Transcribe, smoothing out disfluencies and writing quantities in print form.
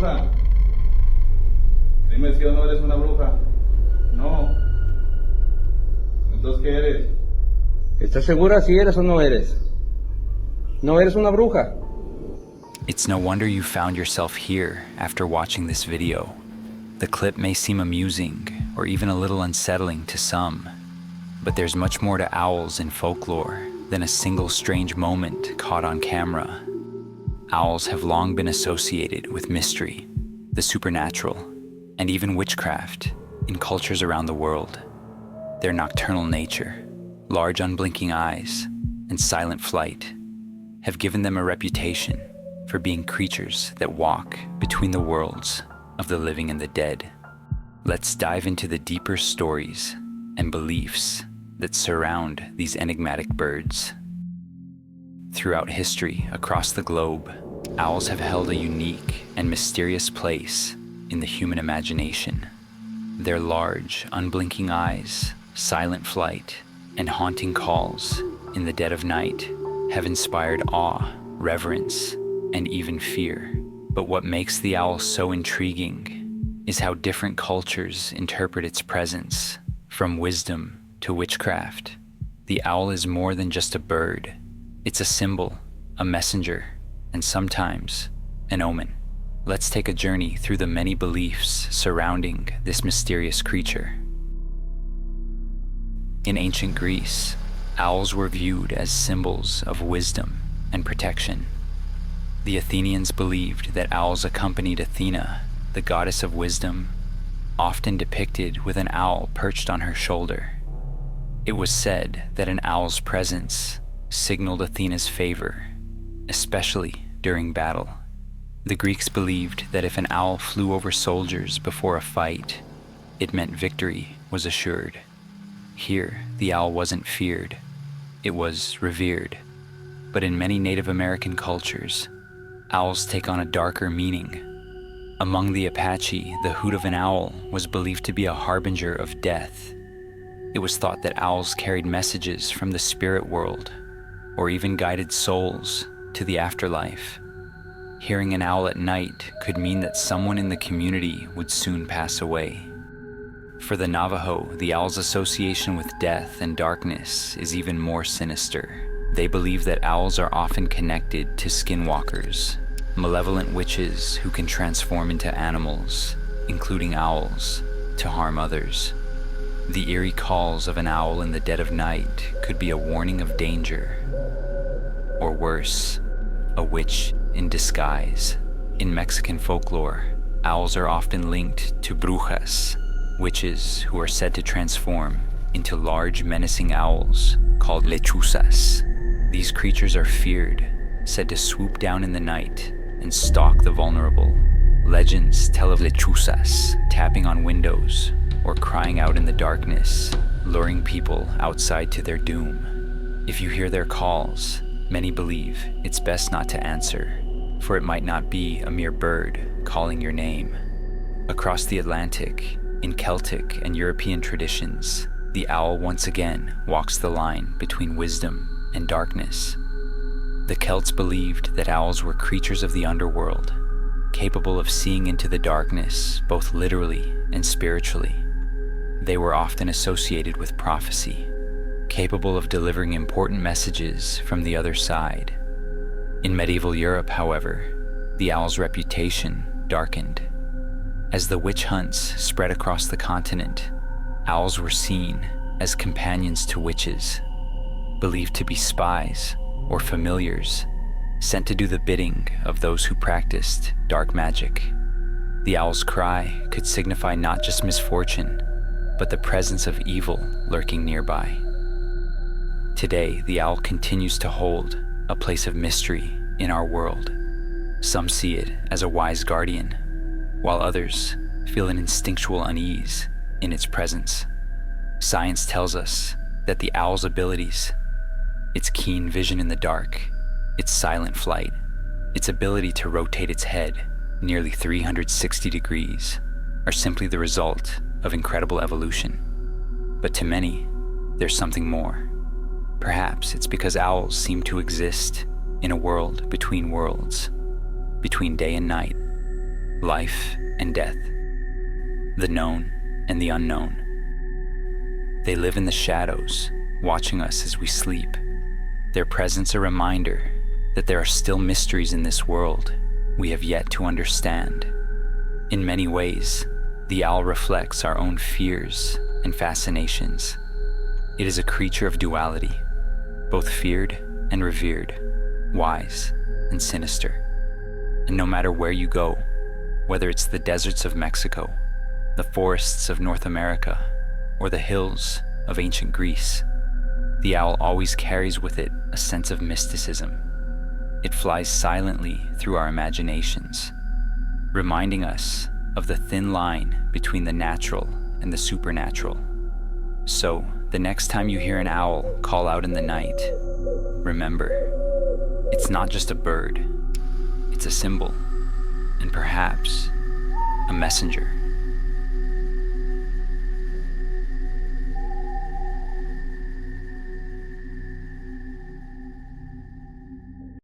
bruja? Dime si o no eres una bruja. No. Entonces, ¿qué eres? ¿Estás segura si eres o no eres? ¿No eres una bruja? It's no wonder you found yourself here after watching this video. The clip may seem amusing or even a little unsettling to some, but there's much more to owls in folklore than a single strange moment caught on camera. Owls have long been associated with mystery, the supernatural, and even witchcraft in cultures around the world. Their nocturnal nature, large unblinking eyes, and silent flight have given them a reputation for being creatures that walk between the worlds of the living and the dead. Let's dive into the deeper stories and beliefs that surround these enigmatic birds. Throughout history across the globe, owls have held a unique and mysterious place in the human imagination. Their large, unblinking eyes, silent flight, and haunting calls in the dead of night have inspired awe, reverence, and even fear. But what makes the owl so intriguing is how different cultures interpret its presence. From wisdom to witchcraft, the owl is more than just a bird. It's a symbol, a messenger, and sometimes an omen. Let's take a journey through the many beliefs surrounding this mysterious creature. In ancient Greece, owls were viewed as symbols of wisdom and protection. The Athenians believed that owls accompanied Athena, the goddess of wisdom, often depicted with an owl perched on her shoulder. It was said that an owl's presence signaled Athena's favor, especially during battle. The Greeks believed that if an owl flew over soldiers before a fight, it meant victory was assured. Here, the owl wasn't feared, it was revered. But in many Native American cultures, owls take on a darker meaning. Among the Apache, the hoot of an owl was believed to be a harbinger of death. It was thought that owls carried messages from the spirit world, or even guided souls to the afterlife. Hearing an owl at night could mean that someone in the community would soon pass away. For the Navajo, the owl's association with death and darkness is even more sinister. They believe that owls are often connected to skinwalkers, malevolent witches who can transform into animals, including owls, to harm others. The eerie calls of an owl in the dead of night could be a warning of danger, or worse, a witch in disguise. In Mexican folklore, owls are often linked to brujas, witches who are said to transform into large menacing owls called lechuzas. These creatures are feared, said to swoop down in the night and stalk the vulnerable. Legends tell of lechuzas tapping on windows or crying out in the darkness, luring people outside to their doom. If you hear their calls, many believe it's best not to answer, for it might not be a mere bird calling your name. Across the Atlantic, in Celtic and European traditions, the owl once again walks the line between wisdom and darkness. The Celts believed that owls were creatures of the underworld, capable of seeing into the darkness both literally and spiritually. They were often associated with prophecy, capable of delivering important messages from the other side. In medieval Europe, however, the owl's reputation darkened. As the witch hunts spread across the continent, owls were seen as companions to witches, believed to be spies or familiars sent to do the bidding of those who practiced dark magic. The owl's cry could signify not just misfortune, but the presence of evil lurking nearby. Today, the owl continues to hold a place of mystery in our world. Some see it as a wise guardian, while others feel an instinctual unease in its presence. Science tells us that the owl's abilities, its keen vision in the dark, its silent flight, its ability to rotate its head nearly 360 degrees, are simply the result of incredible evolution. But to many, there's something more. Perhaps it's because owls seem to exist in a world between worlds, between day and night, life and death, the known and the unknown. They live in the shadows, watching us as we sleep. Their presence a reminder that there are still mysteries in this world we have yet to understand. In many ways, the owl reflects our own fears and fascinations. It is a creature of duality, both feared and revered, wise and sinister. And no matter where you go, whether it's the deserts of Mexico, the forests of North America, or the hills of ancient Greece, the owl always carries with it a sense of mysticism. It flies silently through our imaginations, reminding us of the thin line between the natural and the supernatural. So, the next time you hear an owl call out in the night, remember, it's not just a bird, it's a symbol, and perhaps a messenger.